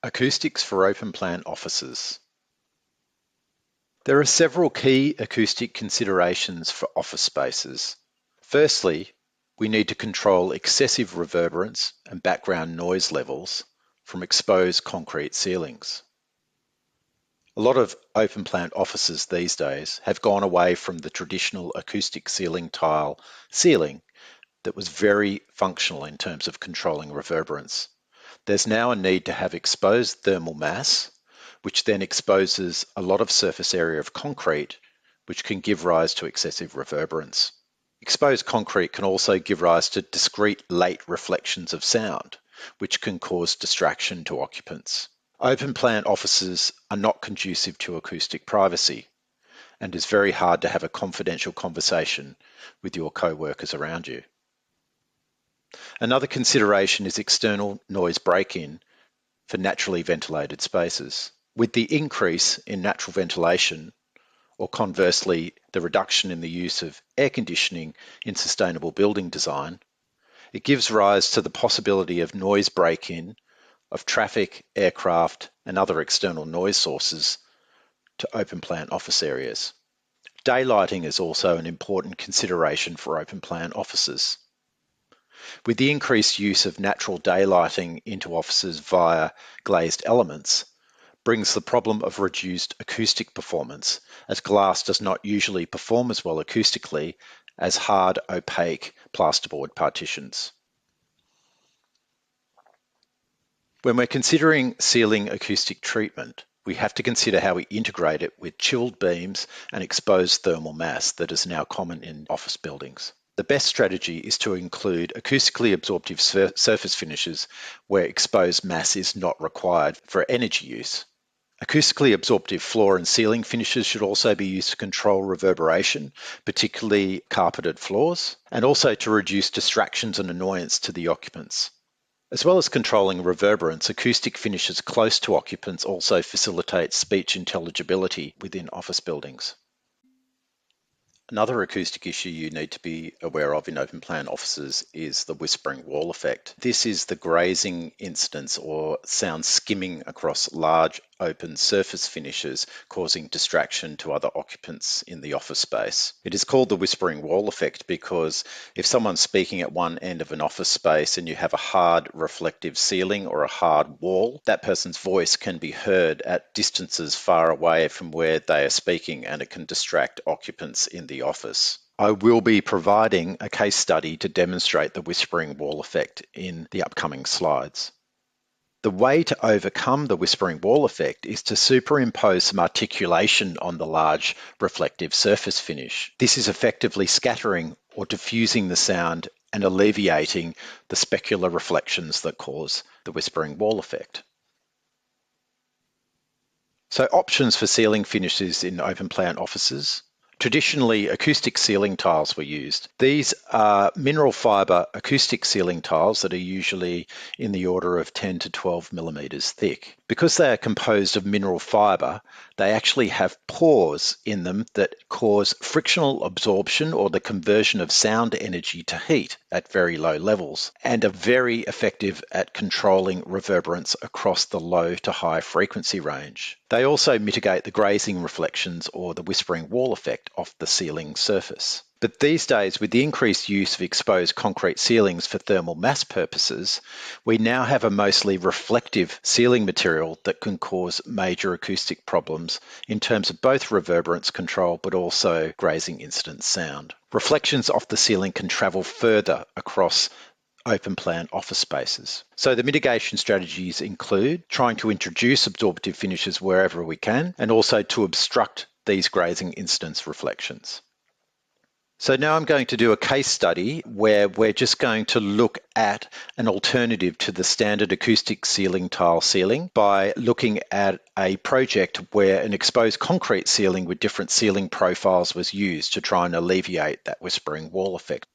Acoustics for open plan offices. There are several key acoustic considerations for office spaces. Firstly, we need to control excessive reverberance and background noise levels from exposed concrete ceilings. A lot of open plan offices these days have gone away from the traditional acoustic ceiling tile ceiling that was very functional in terms of controlling reverberance. There's now a need to have exposed thermal mass, which then exposes a lot of surface area of concrete, which can give rise to excessive reverberance. Exposed concrete can also give rise to discrete late reflections of sound, which can cause distraction to occupants. Open plan offices are not conducive to acoustic privacy, and it's very hard to have a confidential conversation with your co-workers around you. Another consideration is external noise break-in for naturally ventilated spaces. With the increase in natural ventilation, or conversely, the reduction in the use of air conditioning in sustainable building design, it gives rise to the possibility of noise break-in of traffic, aircraft, and other external noise sources to open plan office areas. Daylighting is also an important consideration for open plan offices. With the increased use of natural daylighting into offices via glazed elements, brings the problem of reduced acoustic performance, as glass does not usually perform as well acoustically as hard, opaque plasterboard partitions. When we're considering ceiling acoustic treatment, we have to consider how we integrate it with chilled beams and exposed thermal mass that is now common in office buildings. The best strategy is to include acoustically absorptive surface finishes where exposed mass is not required for energy use. Acoustically absorptive floor and ceiling finishes should also be used to control reverberation, particularly carpeted floors, and also to reduce distractions and annoyance to the occupants. As well as controlling reverberance, acoustic finishes close to occupants also facilitate speech intelligibility within office buildings. Another acoustic issue you need to be aware of in open plan offices is the whispering wall effect. This is the grazing incidence or sound skimming across large open surface finishes, causing distraction to other occupants in the office space. It is called the whispering wall effect because if someone's speaking at one end of an office space and you have a hard reflective ceiling or a hard wall, that person's voice can be heard at distances far away from where they are speaking, and it can distract occupants in the office. I will be providing a case study to demonstrate the whispering wall effect in the upcoming slides. The way to overcome the whispering wall effect is to superimpose some articulation on the large reflective surface finish. This is effectively scattering or diffusing the sound and alleviating the specular reflections that cause the whispering wall effect. So options for ceiling finishes in open plan offices. Traditionally, acoustic ceiling tiles were used. These are mineral fibre acoustic ceiling tiles that are usually in the order of 10 to 12 millimetres thick. Because they are composed of mineral fibre, they actually have pores in them that cause frictional absorption or the conversion of sound energy to heat at very low levels, and are very effective at controlling reverberance across the low to high frequency range. They also mitigate the grazing reflections or the whispering wall effect off the ceiling surface. But these days, with the increased use of exposed concrete ceilings for thermal mass purposes, we now have a mostly reflective ceiling material that can cause major acoustic problems in terms of both reverberance control but also grazing incident sound. Reflections off the ceiling can travel further across open plan office spaces. So the mitigation strategies include trying to introduce absorptive finishes wherever we can, and also to obstruct these grazing incidence reflections. So now I'm going to do a case study where we're just going to look at an alternative to the standard acoustic ceiling tile ceiling by looking at a project where an exposed concrete ceiling with different ceiling profiles was used to try and alleviate that whispering wall effect.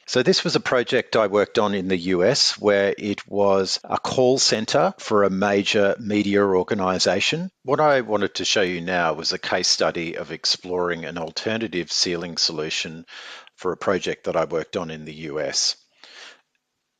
So this was a project I worked on in the US where it was a call center for a major media organization. What I wanted to show you now was a case study of exploring an alternative ceiling solution for a project that I worked on in the US.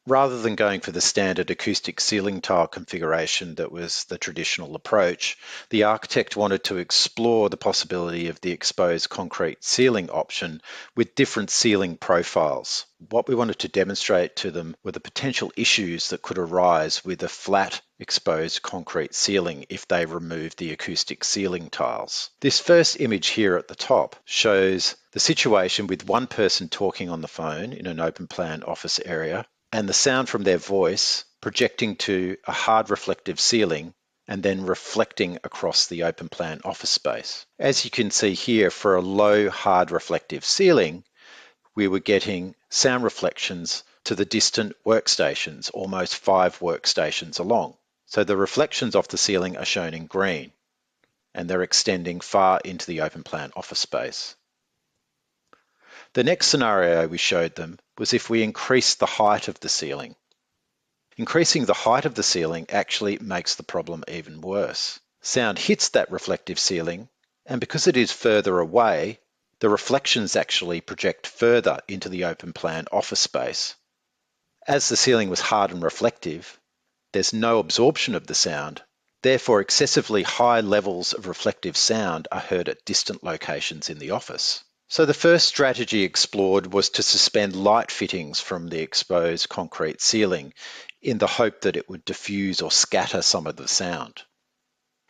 Rather than going for the standard acoustic ceiling tile configuration that was the traditional approach, the architect wanted to explore the possibility of the exposed concrete ceiling option with different ceiling profiles. What we wanted to demonstrate to them were the potential issues that could arise with a flat exposed concrete ceiling if they removed the acoustic ceiling tiles. This first image here at the top shows the situation with one person talking on the phone in an open plan office area, and the sound from their voice projecting to a hard reflective ceiling and then reflecting across the open plan office space. As you can see here, for a low hard reflective ceiling, we were getting sound reflections to the distant workstations, almost 5 workstations along. So the reflections off the ceiling are shown in green, and they're extending far into the open plan office space. The next scenario we showed them was if we increased the height of the ceiling. Increasing the height of the ceiling actually makes the problem even worse. Sound hits that reflective ceiling, and because it is further away, the reflections actually project further into the open plan office space. As the ceiling was hard and reflective, there's no absorption of the sound. Therefore, excessively high levels of reflective sound are heard at distant locations in the office. So the first strategy explored was to suspend light fittings from the exposed concrete ceiling in the hope that it would diffuse or scatter some of the sound.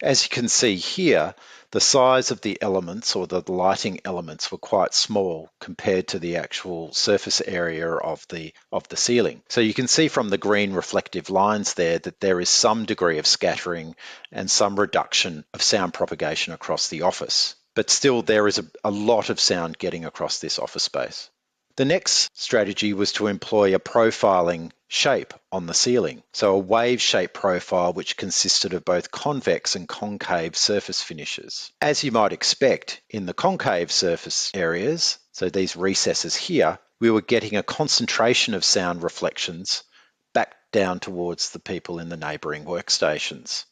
As you can see here, the size of the elements or the lighting elements were quite small compared to the actual surface area of the ceiling. So you can see from the green reflective lines there that there is some degree of scattering and some reduction of sound propagation across the office. But still, there is a lot of sound getting across this office space. The next strategy was to employ a profiling shape on the ceiling, so a wave-shaped profile which consisted of both convex and concave surface finishes. As you might expect, in the concave surface areas, so these recesses here, we were getting a concentration of sound reflections back down towards the people in the neighbouring workstations.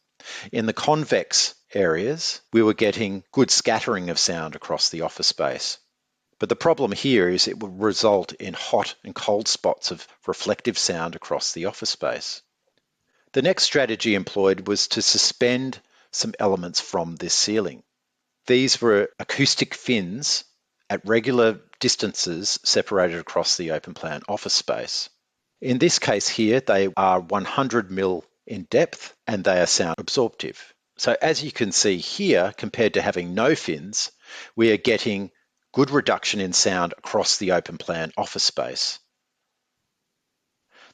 In the convex areas, we were getting good scattering of sound across the office space. But the problem here is it would result in hot and cold spots of reflective sound across the office space. The next strategy employed was to suspend some elements from this ceiling. These were acoustic fins at regular distances separated across the open plan office space. In this case here, they are 100 mil in depth and they are sound absorptive. So as you can see here, compared to having no fins, we are getting good reduction in sound across the open plan office space.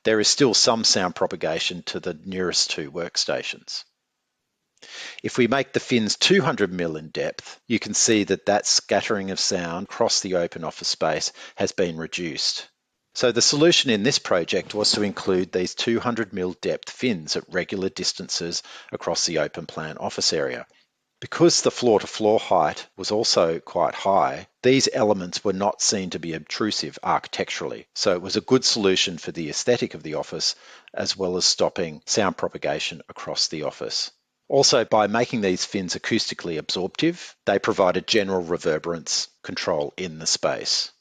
There is still some sound propagation to the nearest 2 workstations. If we make the fins 200 mil in depth, you can see that scattering of sound across the open office space has been reduced. So the solution in this project was to include these 200 mil depth fins at regular distances across the open plan office area. Because the floor-to-floor height was also quite high, these elements were not seen to be obtrusive architecturally, so it was a good solution for the aesthetic of the office, as well as stopping sound propagation across the office. Also, by making these fins acoustically absorptive, they provided general reverberance control in the space.